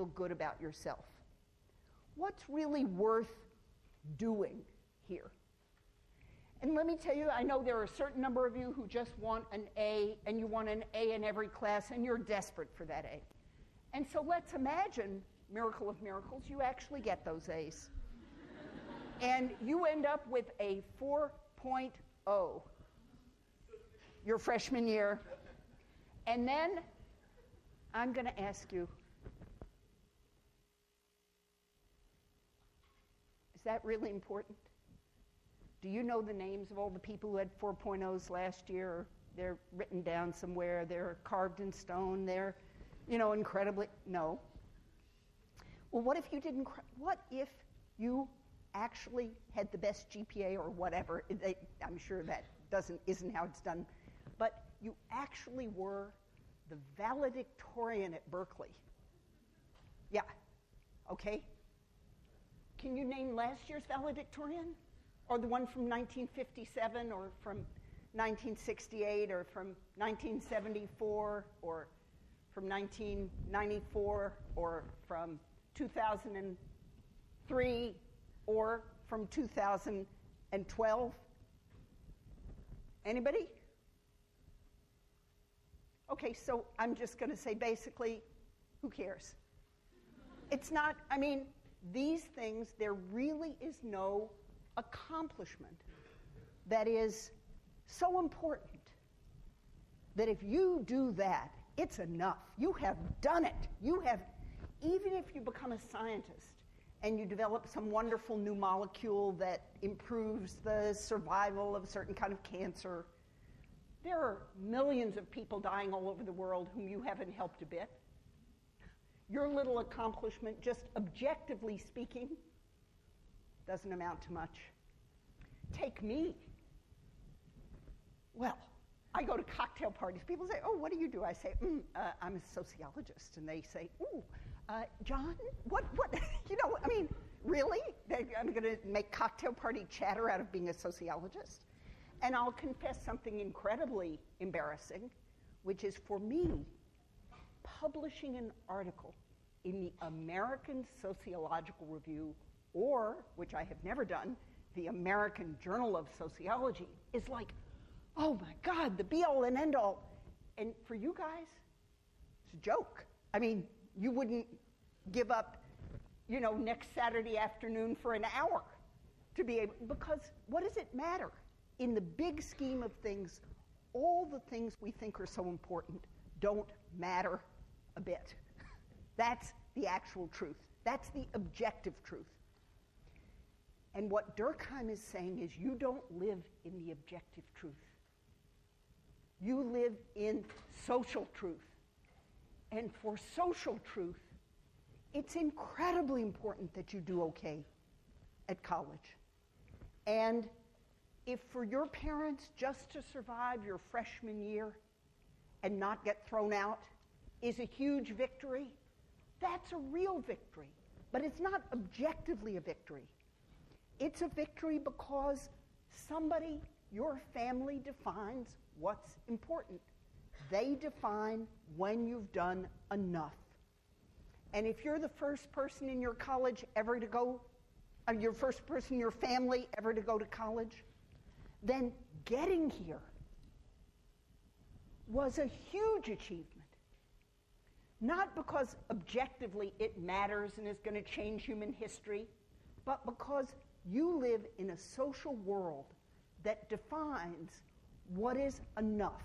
feel good about yourself. What's really worth doing here? And let me tell you, I know there are a certain number of you who just want an A, and you want an A in every class, and you're desperate for that A. And so let's imagine, miracle of miracles, you actually get those A's. And you end up with a 4.0 your freshman year. And then I'm going to ask you, is that really important? Do you know the names of all the people who had 4.0s last year? They're written down somewhere. They're carved in stone. They're, incredibly... No. Well, what if you didn't... What if you actually had the best GPA or whatever? I'm sure that isn't how it's done. But you actually were the valedictorian at Berkeley. Yeah. Okay. Can you name last year's valedictorian? Or the one from 1957 or from 1968 or from 1974 or from 1994 or from 2003 or from 2012? Anybody? Okay, so I'm just going to say basically, who cares? It's not, these things, there really is no accomplishment that is so important that if you do that, it's enough. You have done it. Even if you become a scientist and you develop some wonderful new molecule that improves the survival of a certain kind of cancer, there are millions of people dying all over the world whom you haven't helped a bit. Your little accomplishment, just objectively speaking, doesn't amount to much. Take me. Well, I go to cocktail parties. People say, "Oh, what do you do?" I say, "I'm a sociologist." And they say, "Ooh, John, what?" Really? I'm going to make cocktail party chatter out of being a sociologist? And I'll confess something incredibly embarrassing, which is for me, publishing an article in the American Sociological Review, or, which I have never done, the American Journal of Sociology, is like, oh my God, the be-all and end-all. And for you guys, it's a joke. You wouldn't give up, next Saturday afternoon for an hour to be able, because what does it matter? In the big scheme of things, all the things we think are so important don't matter a bit. That's the actual truth. That's the objective truth. And what Durkheim is saying is you don't live in the objective truth. You live in social truth. And for social truth, it's incredibly important that you do okay at college. And if for your parents just to survive your freshman year and not get thrown out is a huge victory, that's a real victory. But it's not objectively a victory. It's a victory because somebody, your family, defines what's important. They define when you've done enough. And if you're the first person in your college ever to go, your first person in your family ever to go to college, then getting here was a huge achievement. Not because objectively it matters and is going to change human history, but because you live in a social world that defines what is enough.